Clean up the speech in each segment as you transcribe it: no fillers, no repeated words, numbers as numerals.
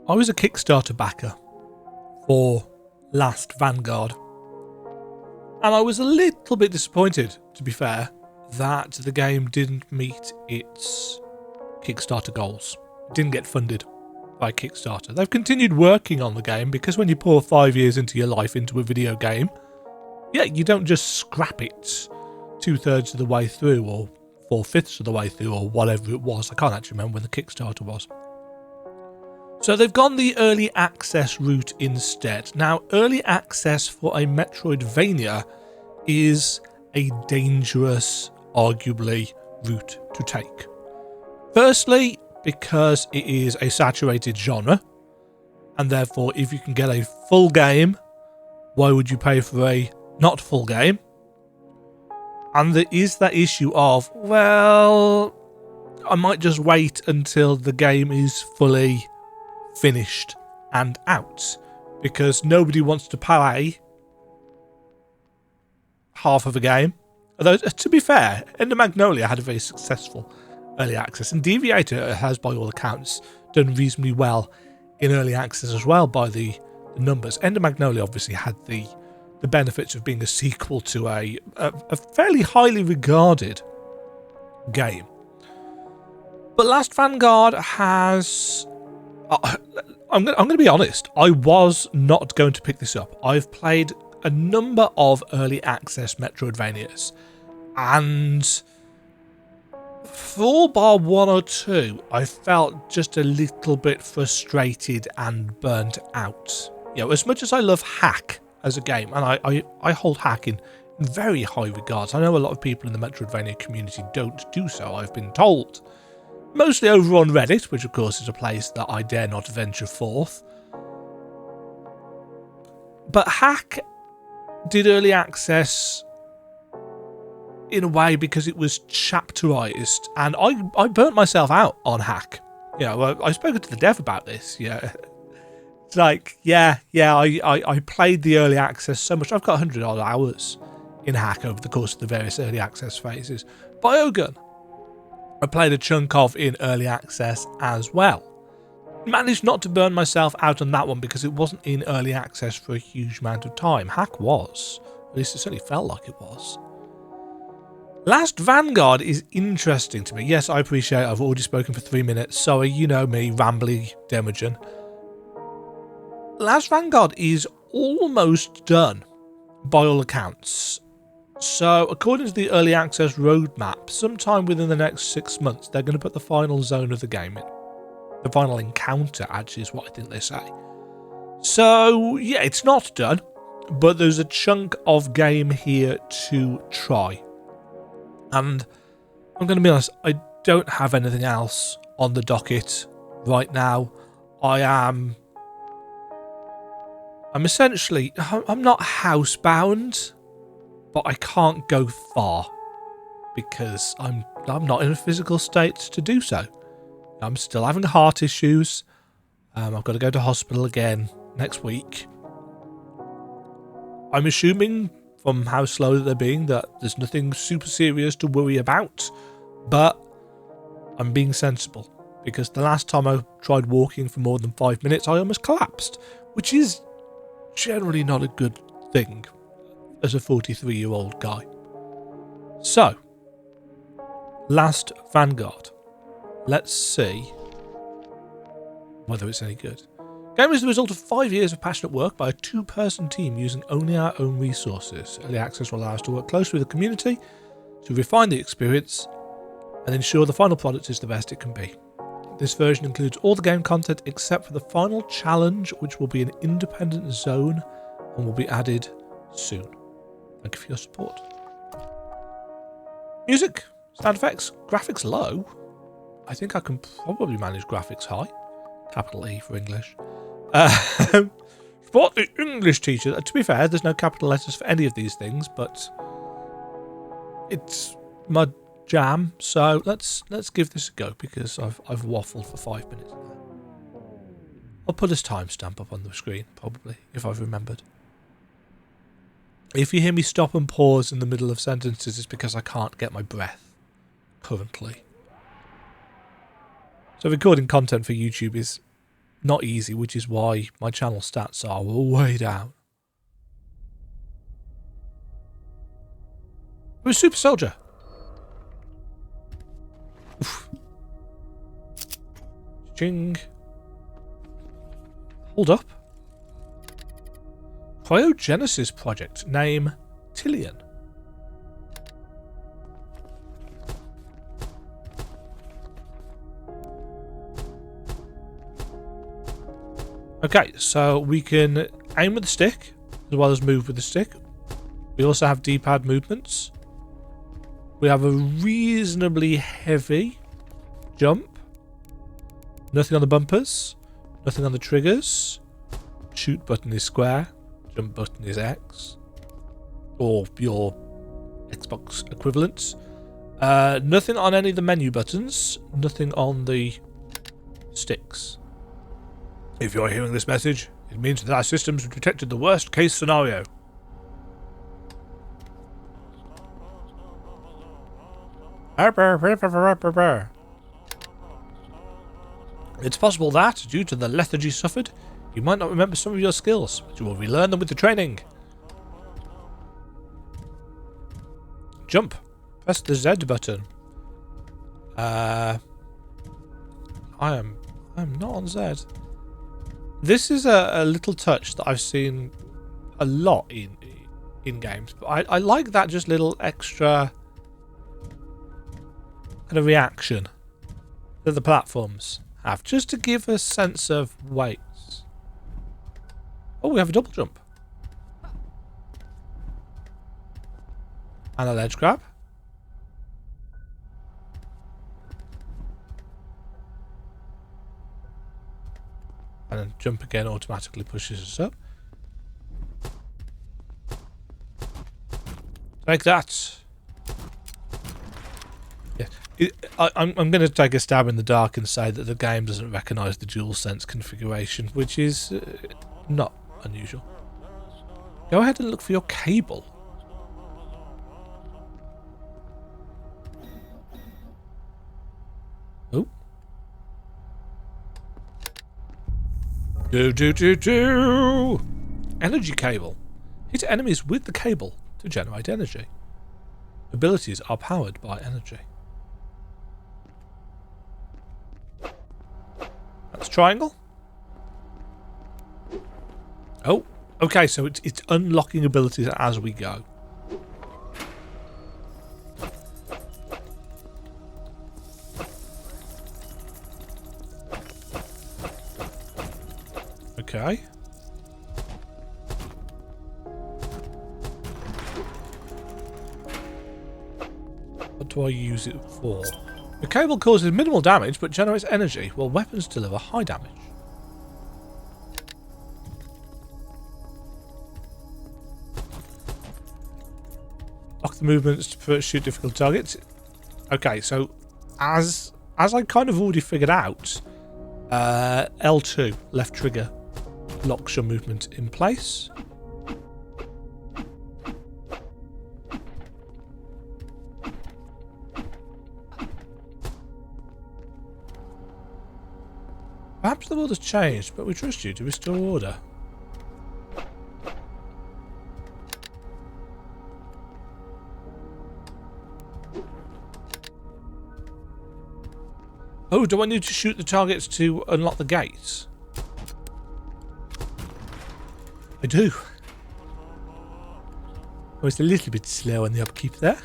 I was a Kickstarter backer for Last Vanguard, and I was a little bit disappointed, to be fair, that the game didn't meet its Kickstarter goals. It didn't get funded by Kickstarter. They've continued working on the game, because when you pour 5 years into your life into a video game, yeah, you don't just scrap it 2/3 of the way through or 4/5 of the way through or whatever it was. I can't actually remember when the Kickstarter was. So they've gone the early access route instead. Now, early access for a Metroidvania is a dangerous, arguably, route to take. Firstly, because it is a saturated genre, and therefore if you can get a full game, why would you pay for a not full game? And there is that issue of, well, I might just wait until the game is fully finished and out, because nobody wants to pay half of a game. Although, to be fair, Ender Magnolia had a very successful early access, and Deviator has, by all accounts, done reasonably well in early access as well by the numbers. Ender Magnolia obviously had the benefits of being a sequel to a fairly highly regarded game. But Last Vanguard has... I'm going to be honest, I was not going to pick this up. I've played a number of early access Metroidvanias, and for all bar one or two, I felt just a little bit frustrated and burnt out. You know, as much as I love Hack as a game, and I hold Hack in very high regards. I know a lot of people in the Metroidvania community don't do so, I've been told. Mostly over on Reddit, which of course is a place that I dare not venture forth. But Hack did early access in a way because it was chapterized, and I burnt myself out on Hack. You know, I've spoken to the dev about this. Yeah, it's like, I played the early access so much. I've got 100 odd hours in Hack over the course of the various early access phases. Biogun, I played a chunk of in early access as well. Managed not to burn myself out on that one because it wasn't in early access for a huge amount of time. Hack was. At least it certainly felt like it was. Last Vanguard is interesting to me. Yes, I appreciate I've already spoken for 3 minutes. Sorry, you know me, rambly demagogue. Last Vanguard is almost done, by all accounts. So, according to the early access roadmap, sometime within the next 6 months, they're going to put the final zone of the game in. The final encounter, actually, is what I think they say. So, yeah, it's not done, but there's a chunk of game here to try. And I'm going to be honest, I don't have anything else on the docket right now. I'm essentially, I'm not housebound, but I can't go far because I'm not in a physical state to do so. I'm still having heart issues. I've got to go to hospital again next week. I'm assuming from how slow they're being that there's nothing super serious to worry about, but I'm being sensible because the last time I tried walking for more than 5 minutes, I almost collapsed, which is generally not a good thing as a 43-year-old guy. So, Last Vanguard. Let's see whether it's any good. The game is the result of 5 years of passionate work by a 2-person team using only our own resources. Early access will allow us to work closely with the community to refine the experience and ensure the final product is the best it can be. This version includes all the game content except for the final challenge, which will be an independent zone and will be added soon. Thank you for your support. Music, sound effects, graphics low. I think I can probably manage graphics high. Capital E for English. Support the English teacher. To be fair, there's no capital letters for any of these things, but it's my jam. So let's give this a go because I've waffled for 5 minutes now. I'll put his timestamp up on the screen, probably, if I've remembered. If you hear me stop and pause in the middle of sentences, it's because I can't get my breath currently. So recording content for YouTube is not easy, which is why my channel stats are way down. We're a super soldier. Oof. Ching. Hold up. Cryogenesis project. Name Tillian. Okay, so we can aim with the stick as well as move with the stick. We also have D-pad movements. We have a reasonably heavy jump. Nothing on the bumpers. Nothing on the triggers. Shoot button is square. Jump button is X. Or your Xbox equivalents. Nothing on any of the menu buttons. Nothing on the sticks. If you're hearing this message, it means that our systems have detected the worst case scenario. It's possible that, due to the lethargy suffered, you might not remember some of your skills, but you will relearn them with the training. Jump. Press the Z button. I'm not on Z. This is a little touch that I've seen a lot in games, but I like that just little extra kind of reaction that the platforms have, just to give a sense of weights. Oh, we have a double jump. And a ledge grab. And then jump again automatically pushes us up. Like that. Yeah, I'm going to take a stab in the dark and say that the game doesn't recognise the DualSense configuration, which is not unusual. Go ahead and look for your cable. Oh. Do. Energy cable. Hit enemies with the cable to generate energy. Abilities are powered by energy. That's triangle. Oh, okay, so it's unlocking abilities as we go. Okay. What do I use it for? The cable causes minimal damage but generates energy, while weapons deliver high damage. Lock the movements to shoot difficult targets. Okay, so as I kind of already figured out, L2, left trigger, locks your movement in place. Perhaps the world has changed, but we trust you to restore order. Oh, do I need to shoot the targets to unlock the gates? I do. I was a little bit slow on the upkeep there.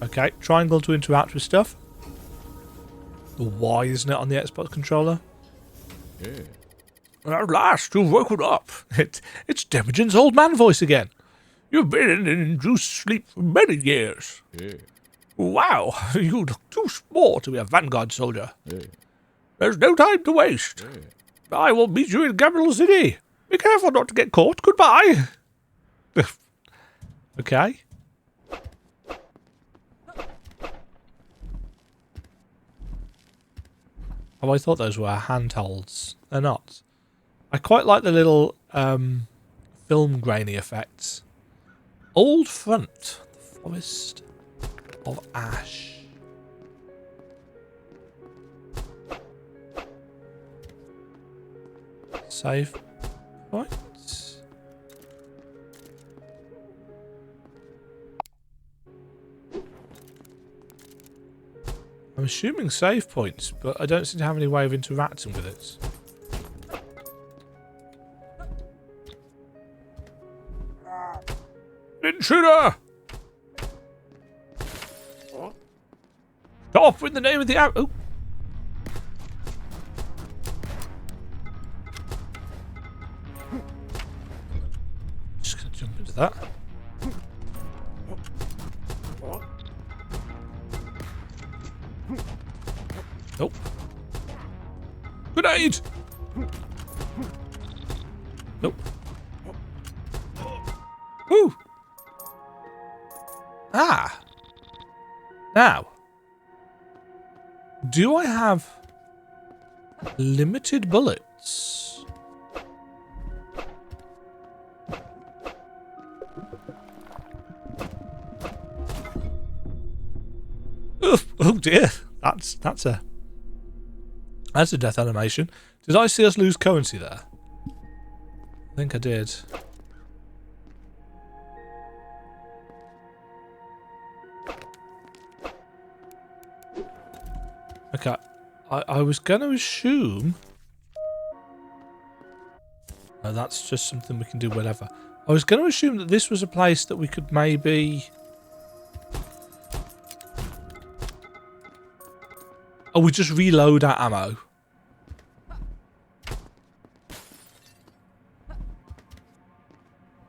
Okay, triangle to interact with stuff. The Y, isn't it, on the Xbox controller? Yeah. At last, you've woken up. It's Temujin's old man voice again. You've been in induced sleep for many years. Yeah. Wow, you look too small to be a Vanguard soldier. Yeah. There's no time to waste. Yeah. I will meet you in Capital City. Be careful not to get caught. Goodbye. Okay. Oh, I thought those were handholds. They're not. I quite like the little film grainy effects. Old front. The forest. of ash. Save points. I'm assuming save points, but I don't seem to have any way of interacting with it. Intruder! Stop in the name of the out. Oh. Just gonna jump into that. Nope. Grenade! Nope. Woo! Ah! Now, do I have limited bullets? Oof, oh dear, that's a death animation. Did I see us lose currency there? I think I did. Okay, I was going to assume... No, that's just something we can do whatever. I was going to assume that this was a place that we could maybe... Oh, we just reload our ammo.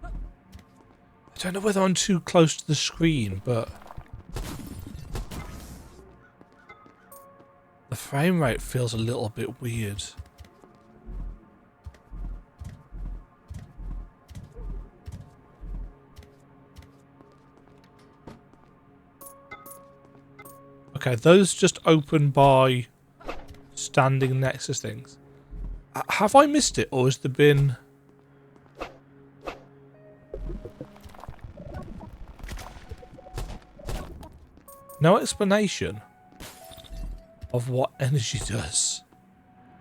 I don't know whether I'm too close to the screen, but... The frame rate feels a little bit weird. Okay, those just open by standing next to things. Have I missed it, or has there been... no explanation of what energy does?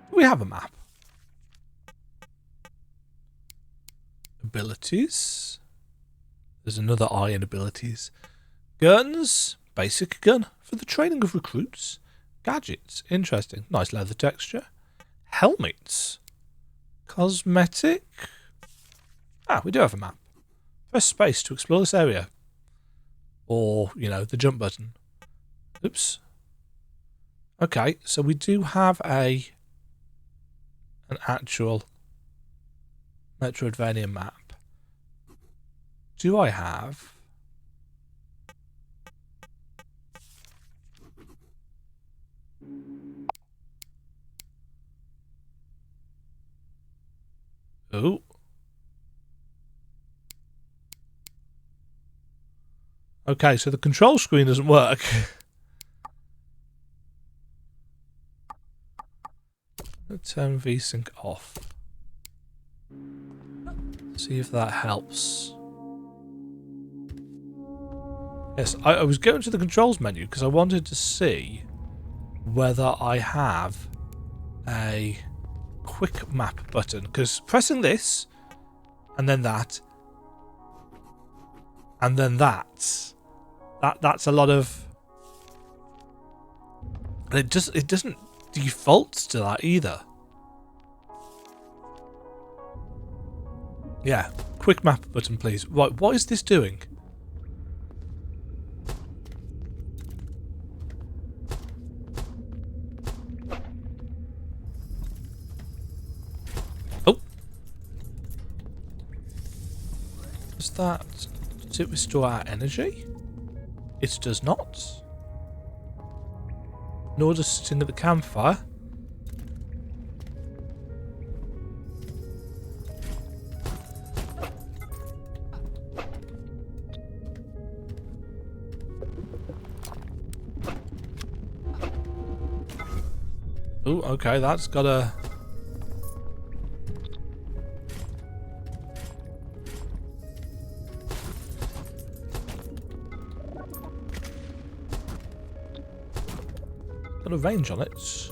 Do we have a map? Abilities. There's another I in abilities. Guns. Basic gun for the training of recruits. Gadgets. Interesting. Nice leather texture. Helmets. Cosmetic. Ah, we do have a map. Press space to explore this area. Or, you know, the jump button. Oops. Okay, so we do have an actual Metroidvania map. Do I have... Oh. Okay, so the control screen doesn't work. Let's turn VSync off. See if that helps. Yes, I was going to the controls menu because I wanted to see whether I have a quick map button, because pressing this and then that and then that's a lot of... And it doesn't default to that either. Yeah, quick map button please. Right, what is this doing? Oh. Does it restore our energy? It does not. Nor does sitting at the campfire. Oh, okay, that's got a... got a range on it.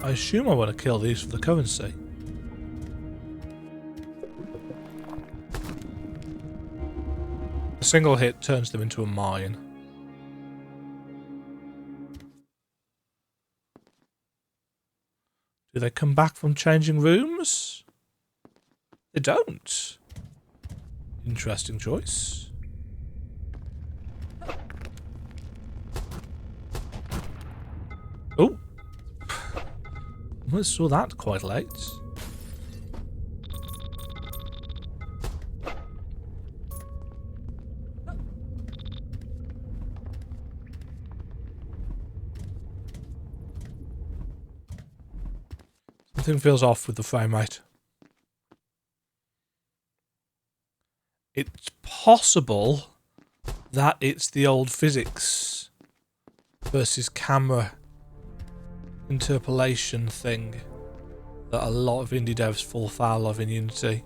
I assume I want to kill these for the currency. A single hit turns them into a mine. Do they come back from changing rooms? They don't. Interesting choice. Oh. I saw that quite late. Something feels off with the frame rate. It's possible that it's the old physics versus camera interpolation thing that a lot of indie devs fall foul of in Unity.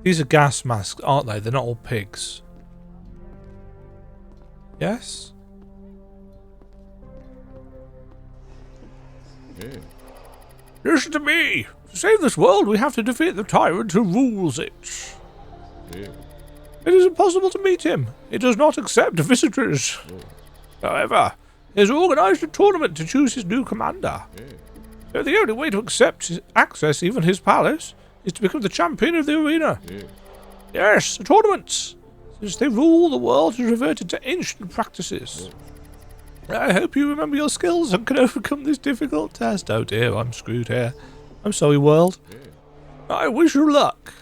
These are gas masks, aren't they? They're not all pigs. Yes? Yeah. Listen to me! To save this world, we have to defeat the tyrant who rules it. Yeah. It is impossible to meet him. He does not accept visitors. However, he has organised a tournament to choose his new commander. So the only way to access even his palace is to become the champion of the arena. Yes, a tournament. Since they rule, the world has reverted to ancient practices. I hope you remember your skills and can overcome this difficult test. Oh dear, I'm screwed here. I'm sorry, world. I wish you luck.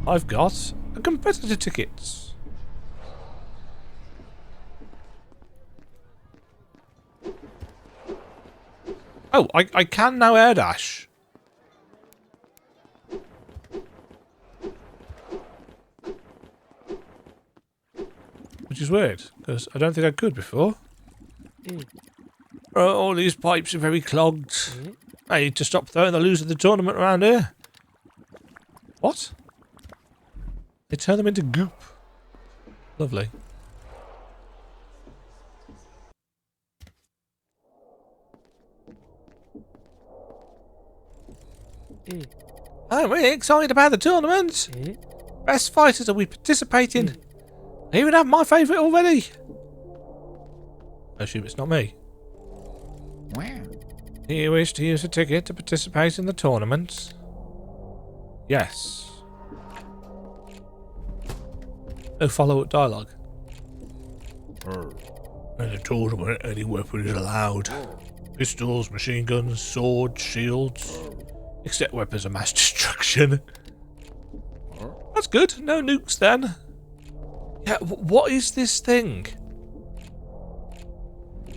I've got a competitor ticket. Oh, I can now air dash. Which is weird, because I don't think I could before. All these pipes are very clogged. I need to stop throwing the loser of the tournament around here. What? They turn them into goop. Lovely. I'm really excited about the tournament. Best fighters will be participating. I even have my favourite already. I assume it's not me. Wow. Do you wish to use a ticket to participate in the tournament? Yes. No follow-up dialogue. In the tournament, any weapon is allowed. Pistols, machine guns, swords, shields. Except weapons of mass destruction. That's good. No nukes then. Yeah, what is this thing?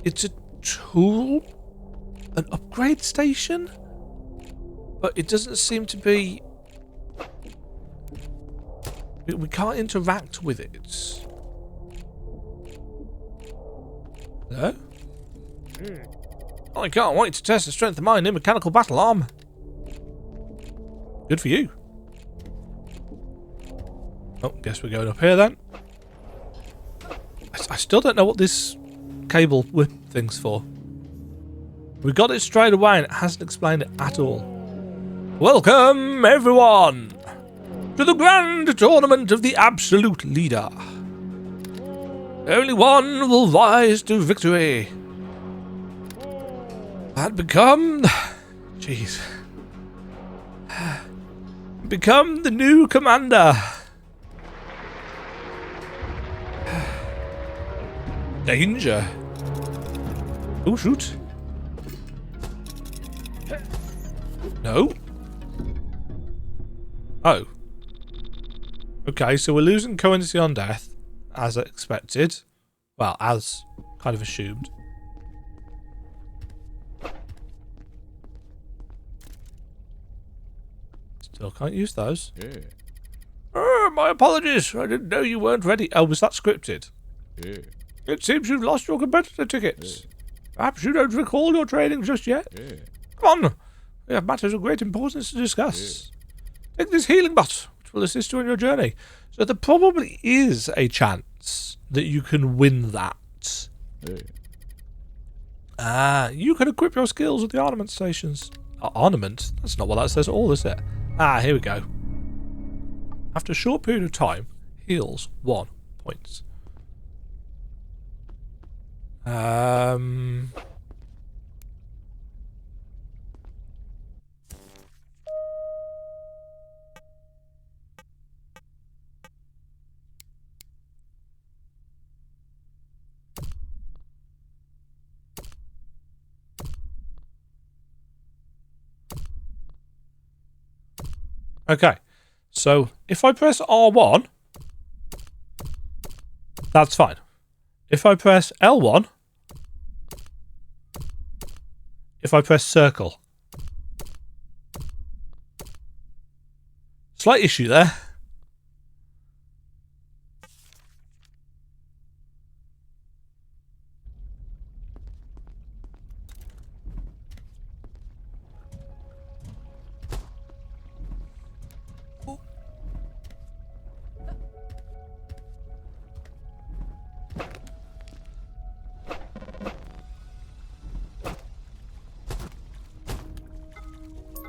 It's a tool? An upgrade station? But it doesn't seem to be... We can't interact with it. Hello? I can't wait to test the strength of my new mechanical battle arm. Good for you. Oh, guess we're going up here then. I still don't know what this cable whip thing's for. We got it straight away and it hasn't explained it at all. Welcome, everyone, to the grand tournament of the absolute leader. Only one will rise to victory. And become... Jeez. Become the new commander. Danger. Oh, shoot. No. Oh. Okay, so we're losing currency on death, as expected. Well, as kind of assumed. Still can't use those. Yeah. Oh, my apologies. I didn't know you weren't ready. Oh, was that scripted? Yeah. It seems you've lost your competitor tickets. Perhaps you don't recall your training just yet. Yeah. Come on. We have matters of great importance to discuss. Take this healing bot, which will assist you on your journey. So there probably is a chance that you can win that. Yeah. You can equip your skills with the ornament stations. Ornament? That's not what that says at all, is it? Here we go. After a short period of time, heals 1 point. Okay, so if I press R1, that's fine. If I press L1, if I press circle. Slight issue there.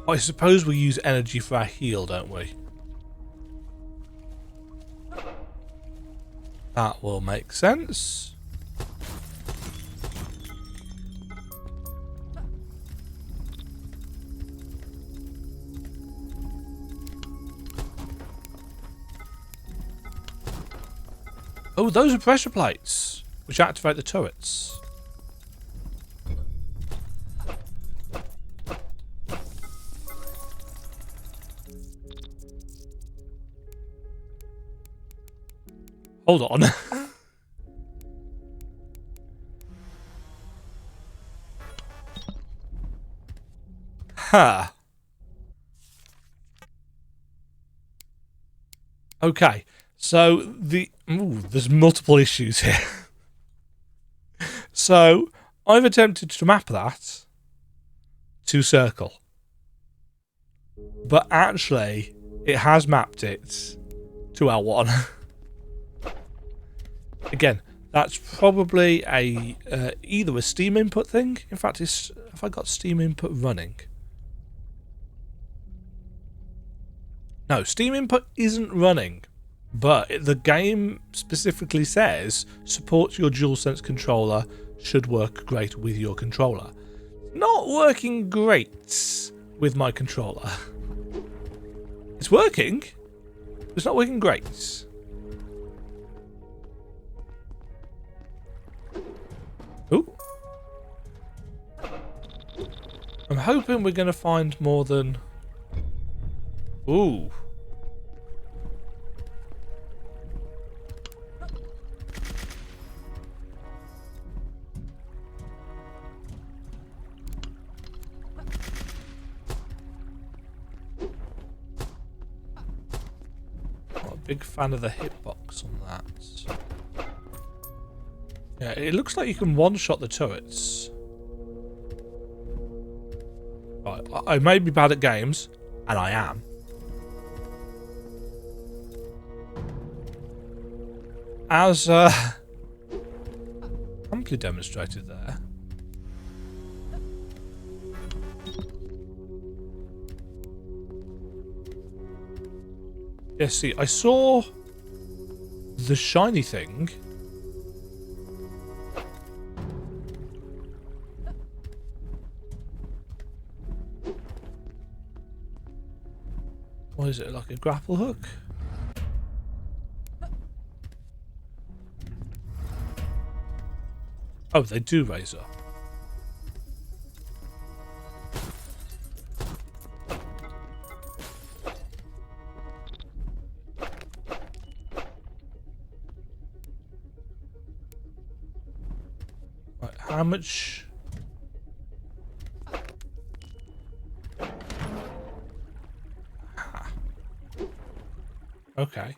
I suppose we use energy for our heal, don't we? That will make sense. Oh, those are pressure plates, which activate the turrets. Hold on. Huh. Okay, so there's multiple issues here. So I've attempted to map that to circle, but actually it has mapped it to L1. Again, that's probably a either a Steam input thing. In fact, have I got Steam input running? No, Steam input isn't running, but the game specifically says supports your DualSense controller, should work great with your controller. Not working great with my controller. It's working, but it's not working great. Ooh. I'm hoping we're going to find more than... Ooh. Not a big fan of the hitbox on that. Yeah, it looks like you can one-shot the turrets. Right, I may be bad at games, and I am. As amply demonstrated there. Yeah, see, I saw the shiny thing. What is it, like a grapple hook? Oh, they do raise up. Right, how much... Okay.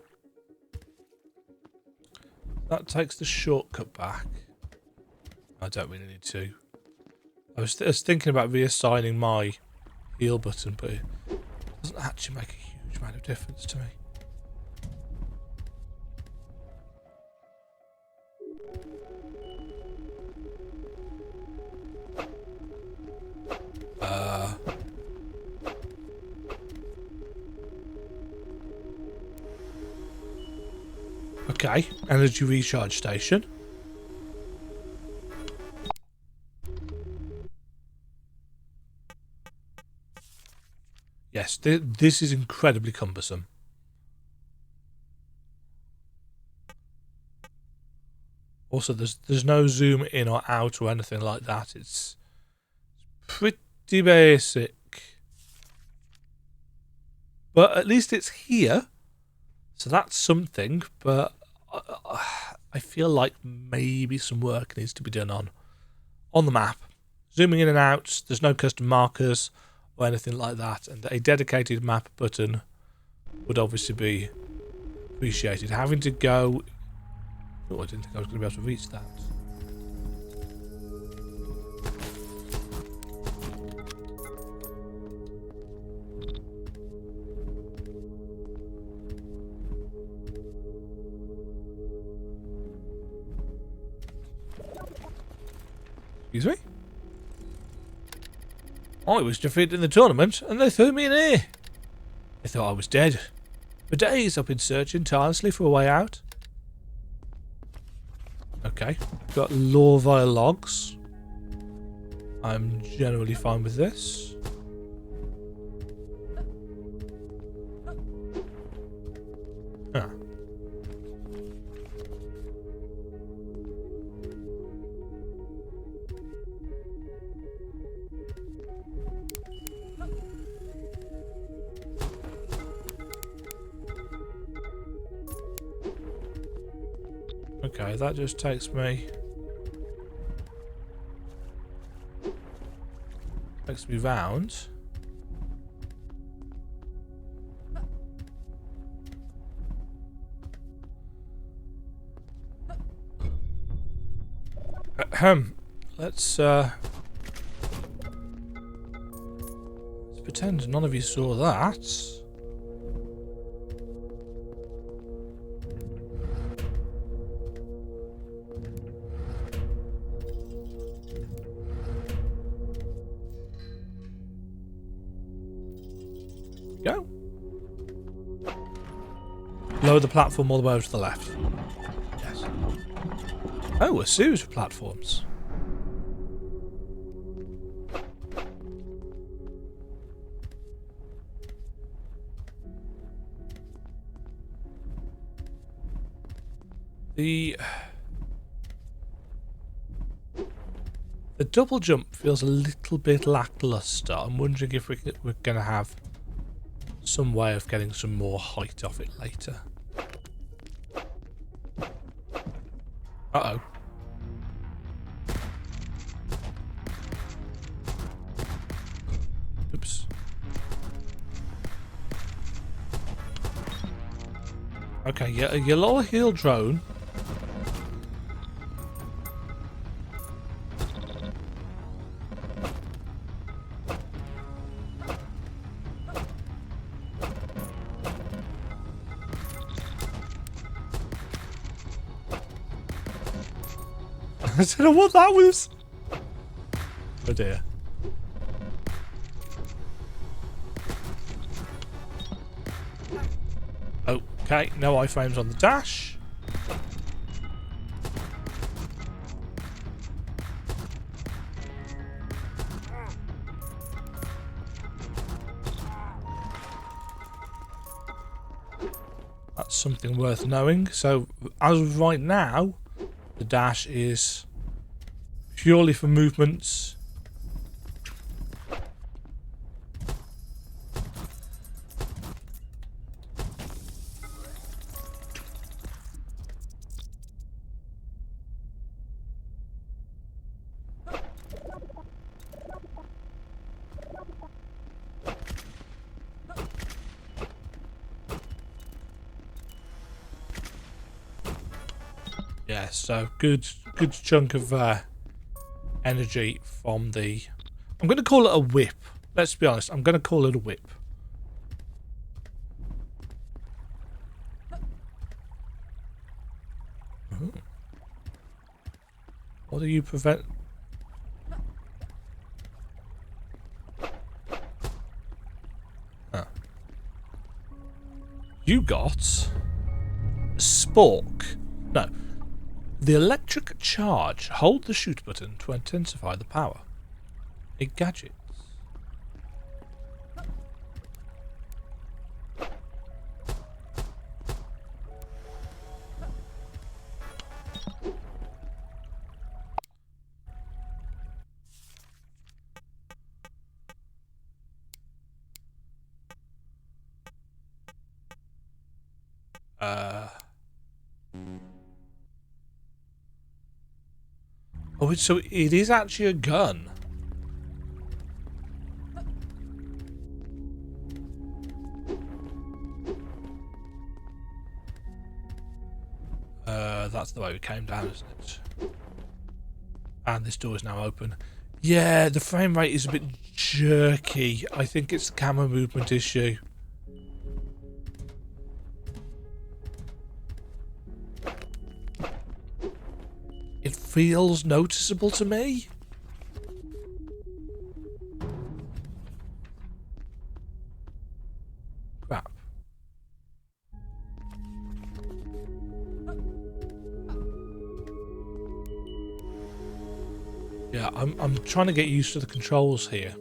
That takes the shortcut back. I don't really need to. I was thinking about reassigning my heal button, but it doesn't actually make a huge amount of difference to me. Okay, energy recharge station. Yes, this is incredibly cumbersome. Also, there's no zoom in or out or anything like that. It's pretty basic. But at least it's here. So that's something, but I feel like maybe some work needs to be done on the map. Zooming in and out, there's no custom markers or anything like that, and a dedicated map button would obviously be appreciated. Having to go... Oh, I didn't think I was going to be able to reach that. Excuse me? I was defeated in the tournament, and they threw me in here. They thought I was dead. For days I've been searching tirelessly for a way out. Okay, got lore via logs. I'm generally fine with this. Huh. Okay, that just takes me round. Let's pretend none of you saw that. Go. Lower the platform all the way over to the left. Yes. Oh, a series of platforms. The double jump feels a little bit lackluster. I'm wondering if we're going to have some way of getting some more height off it later. Uh-oh. Oops. Okay, yeah, your lower heel drone. I don't know what that was. Oh dear. Okay, no iframes on the dash. That's something worth knowing. So, as of right now, the dash is purely for movements. Yeah, so good chunk of energy from the... I'm going to call it a whip. Let's be honest, I'm going to call it a whip. Ooh. What do you prevent... You got... Spork. No. The electric charge. Hold the shoot button to intensify the power. A gadget. Oh, so it is actually a gun. That's the way we came down, isn't it? And this door is now open. Yeah, the frame rate is a bit jerky. I think it's the camera movement issue. It feels noticeable to me. Crap. Yeah, I'm trying to get used to the controls here.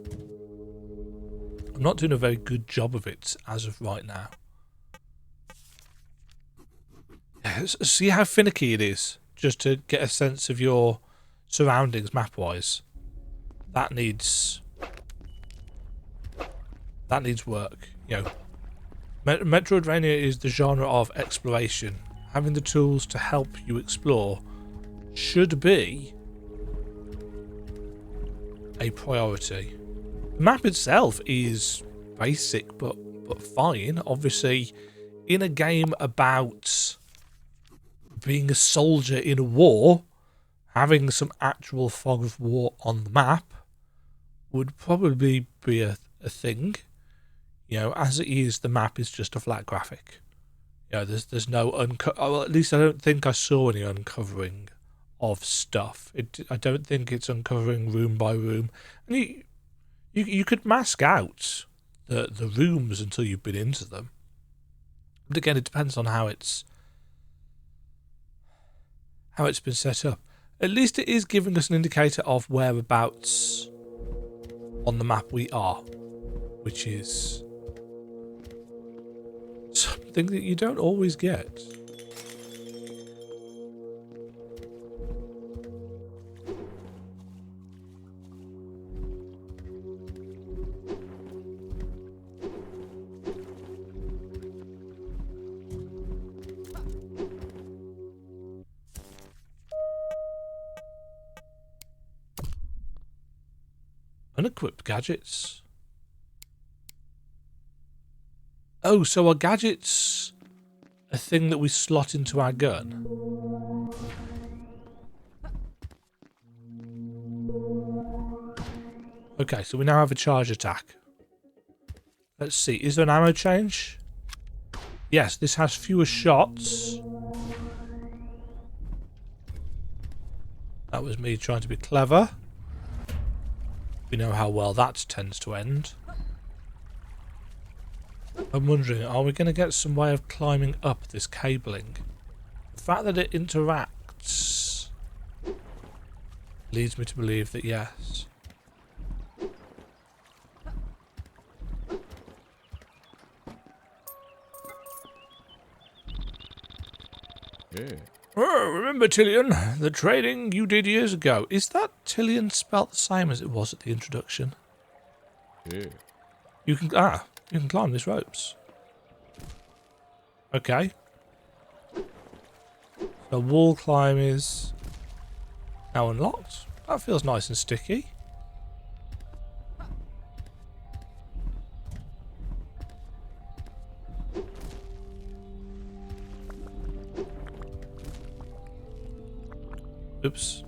I'm not doing a very good job of it as of right now. Yeah, see how finicky it is? Just to get a sense of your surroundings map-wise. That needs work. You know, Metroidvania is the genre of exploration. Having the tools to help you explore should be a priority. The map itself is basic but fine. Obviously, in a game about being a soldier in a war, having some actual fog of war on the map would probably be a thing. You know, as it is, the map is just a flat graphic. You know, there's no well, at least I don't think I saw any uncovering of stuff. I don't think it's uncovering room by room. And you could mask out the rooms until you've been into them. But again, it depends on how it's been set up. At least it is giving us an indicator of whereabouts on the map we are, which is something that you don't always get. Unequipped gadgets. Oh, so are gadgets a thing that we slot into our gun? Okay, so we now have a charge attack. Let's see, is there an ammo change? Yes, this has fewer shots. That was me trying to be clever. We know how well that tends to end. I'm wondering, are we going to get some way of climbing up this cabling? The fact that it interacts leads me to believe that yes. Yeah. Oh, remember, Tillian, the trading you did years ago. Is that Tillian spelt the same as it was at the introduction? Yeah. You can climb these ropes. Okay. The wall climb is now unlocked. That feels nice and sticky. Oops.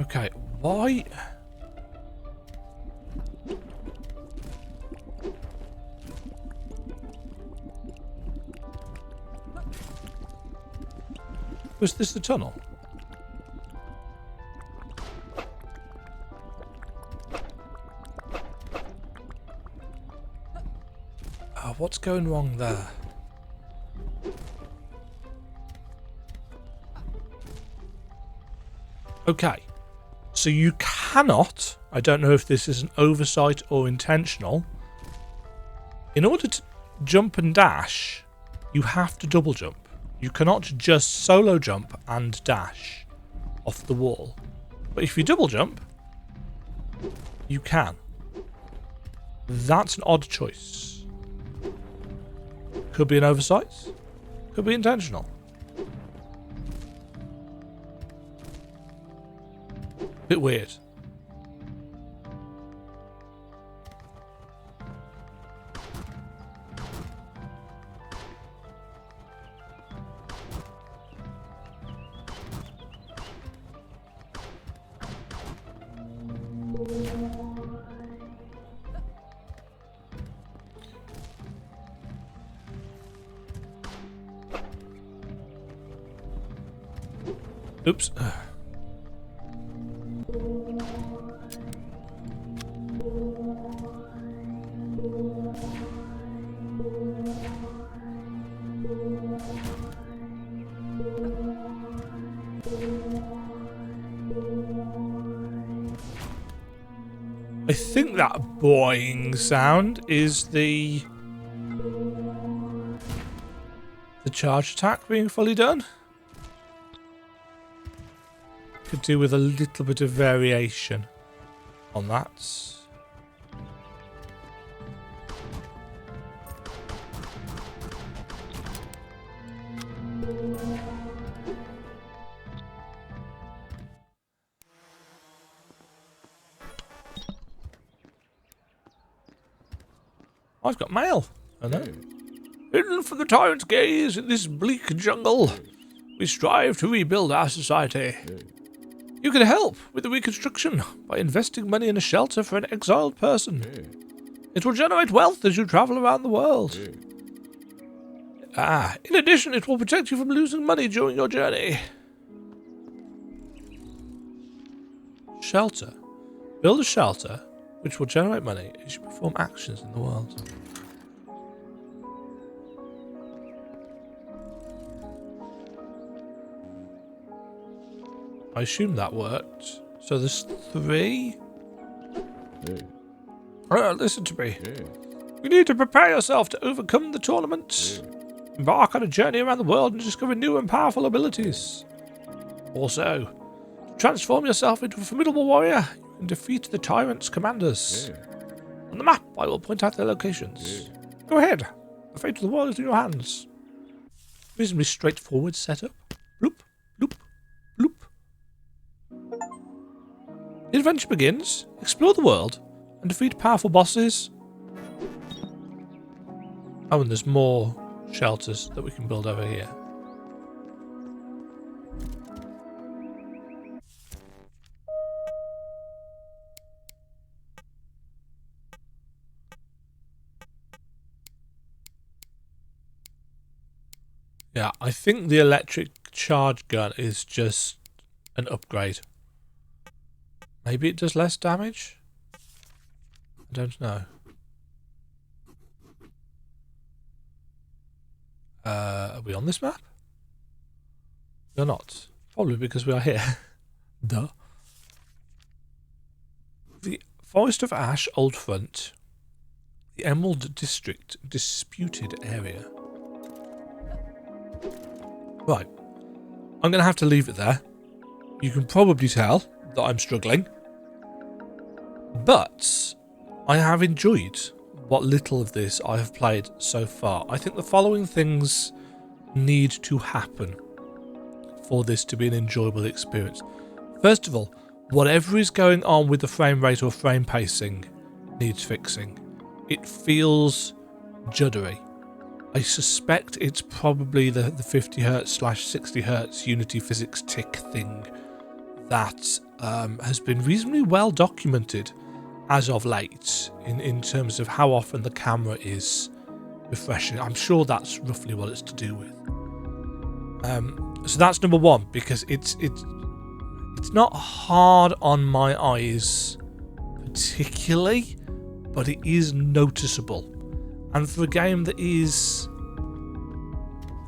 Okay, why? Was this the tunnel? Oh, what's going wrong there? Okay, so you cannot, I don't know if this is an oversight or intentional, in order to jump and dash, you have to double jump. You cannot just solo jump and dash off the wall. But if you double jump, you can. That's an odd choice. Could be an oversight, could be intentional. Bit weird. Oops. I think that boing sound is the charge attack being fully done. Could do with a little bit of variation on that. I've got mail. Hello. Hidden from the tyrant's gaze in this bleak jungle, we strive to rebuild our society. You can help with the reconstruction by investing money in a shelter for an exiled person. It will generate wealth as you travel around the world. In addition, it will protect you from losing money during your journey. Shelter. Build a shelter which will generate money as you perform actions in the world. I assume that worked. So there's 3. Listen to me. You need to prepare yourself to overcome the tournament. Embark on a journey around the world and discover new and powerful abilities. Also, transform yourself into a formidable warrior and defeat the tyrant's commanders. On the map, I will point out their locations. Go ahead. The fate of the world is in your hands. Reasonably straightforward setup. Bloop, bloop, bloop. The adventure begins. Explore the world and defeat powerful bosses. Oh, and there's more shelters that we can build over here. Yeah, I think the electric charge gun is just an upgrade. Maybe it does less damage? I don't know. Are we on this map? We're not. Probably because we are here. Duh. The Forest of Ash, Old Front. The Emerald District, Disputed Area. Right. I'm going to have to leave it there. You can probably tell that I'm struggling. But I have enjoyed what little of this I have played so far. I think the following things need to happen for this to be an enjoyable experience. First of all, whatever is going on with the frame rate or frame pacing needs fixing. It feels juddery. I suspect it's probably the 50 Hz / 60 Hz Unity physics tick thing that has been reasonably well documented as of late in terms of how often the camera is refreshing. I'm sure that's roughly what it's to do with. So that's number one, because it's not hard on my eyes particularly, but it is noticeable. And for a game that is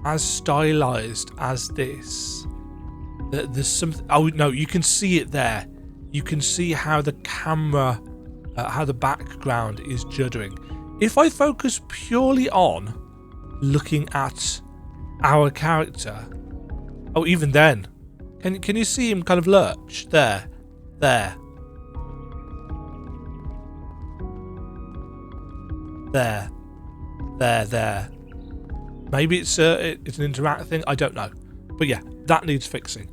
as stylized as this, there's something. Oh no, you can see it there. You can see how the camera, how the background is juddering. If I focus purely on looking at our character, oh, even then, can you see him kind of lurch there? There. Maybe it's an interact thing. I don't know, but yeah, that needs fixing.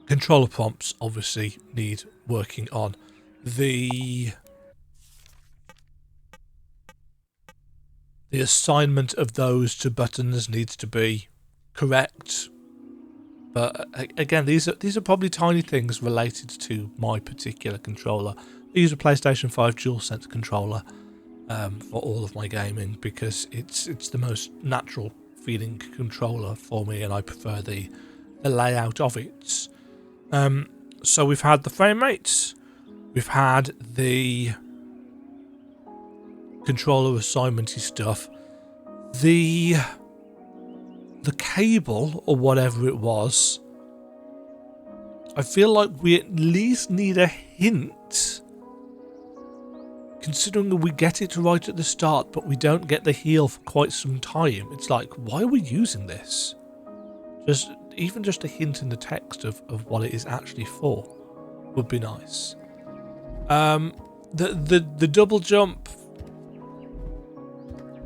Controller prompts obviously need working on. The assignment of those to buttons needs to be correct. But again, these are probably tiny things related to my particular controller. I use a PlayStation 5 DualSense controller for all of my gaming because it's the most natural feeling controller for me, and I prefer the layout of it. So we've had the frame rates, we've had the controller assignmenty stuff, the cable or whatever it was. I feel like we at least need a hint, considering that we get it right at the start but we don't get the heel for quite some time. It's like, why are we using this? Even just a hint in the text of what it is actually for would be nice. The double jump,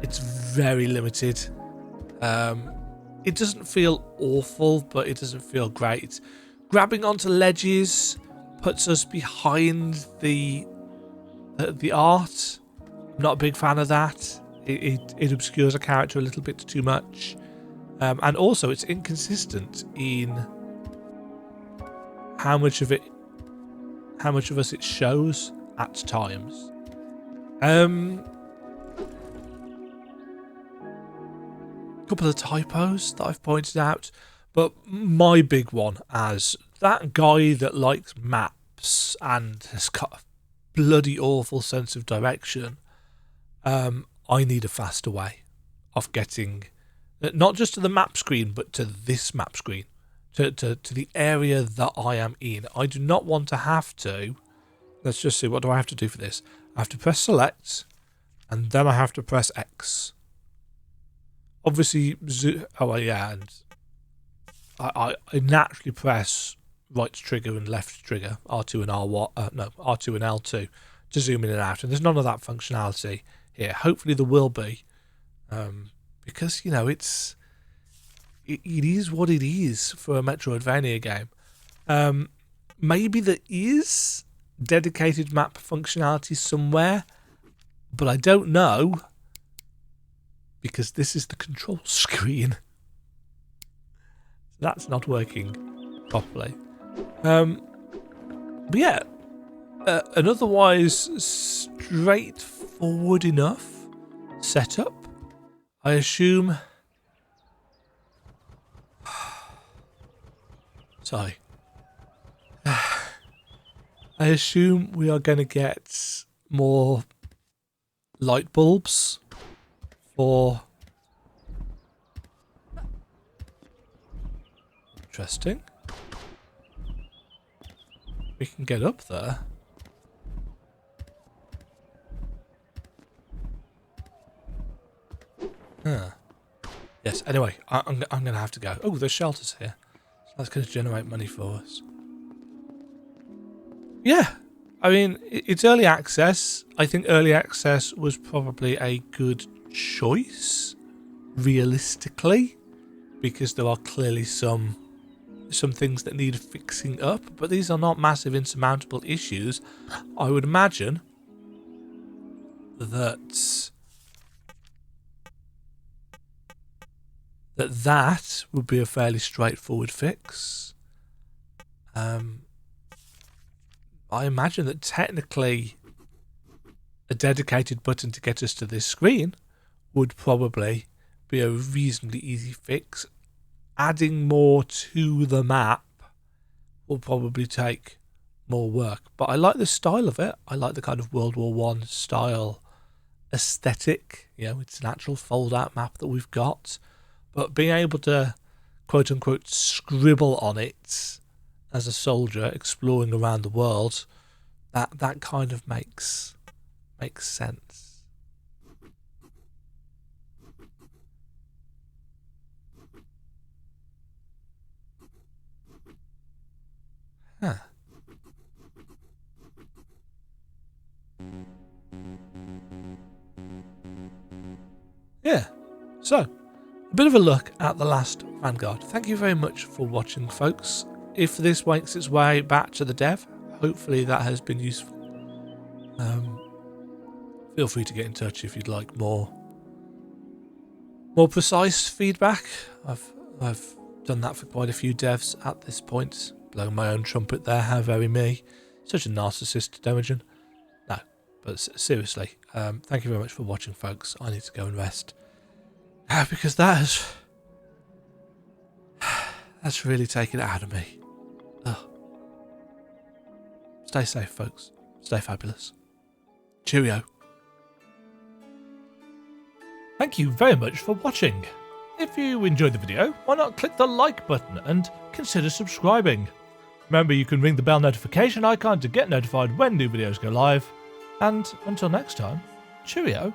it's very limited. It doesn't feel awful, but it doesn't feel great. Grabbing onto ledges puts us behind the art. I'm not a big fan of that. It obscures a character a little bit too much. And also it's inconsistent in how much of us it shows at times. Couple of typos that I've pointed out, but my big one as that guy that likes maps and has got a bloody awful sense of direction. I need a faster way of getting not just to the map screen, but to this map screen, to the area that I am in. I do not want to have to. Let's just see, what do I have to do for this? I have to press select, and then I have to press X. Obviously, oh yeah, and I naturally press right trigger and left trigger, R2 and R1, no, R2 and L2 to zoom in and out, and there's none of that functionality here. Hopefully there will be, because, you know, it is what it is for a Metroidvania game. Maybe there is dedicated map functionality somewhere, but I don't know, because this is the control screen. That's not working properly. But yeah, an otherwise straightforward enough setup, I assume. Sorry. I assume we are going to get more light bulbs for... Interesting. We can get up there. Huh. Yes, anyway, I'm going to have to go. Oh, there's shelters here. So that's going to generate money for us. Yeah, I mean, it's early access. I think early access was probably a good choice, realistically, because there are clearly some things that need fixing up, but these are not massive insurmountable issues. I would imagine that that would be a fairly straightforward fix. I imagine that technically a dedicated button to get us to this screen would probably be a reasonably easy fix. Adding more to the map will probably take more work, but I like the style of it. I like the kind of World War One style aesthetic. It's an actual fold out map that we've got, but being able to quote unquote scribble on it as a soldier exploring around the world, that kind of makes sense. Huh. Yeah, so a bit of a look at the last Vanguard. Thank you very much for watching, folks. If this makes its way back to the dev, hopefully that has been useful. Feel free to get in touch if you'd like more precise feedback. I've done that for quite a few devs at this point. Blowing my own trumpet there, how very me. Such a narcissist, Demagen. No, but seriously, thank you very much for watching, folks. I need to go and rest. Because that's really taken it out of me. Ugh. Stay safe, folks. Stay fabulous. Cheerio. Thank you very much for watching. If you enjoyed the video, why not click the like button and consider subscribing. Remember, you can ring the bell notification icon to get notified when new videos go live. And until next time, cheerio.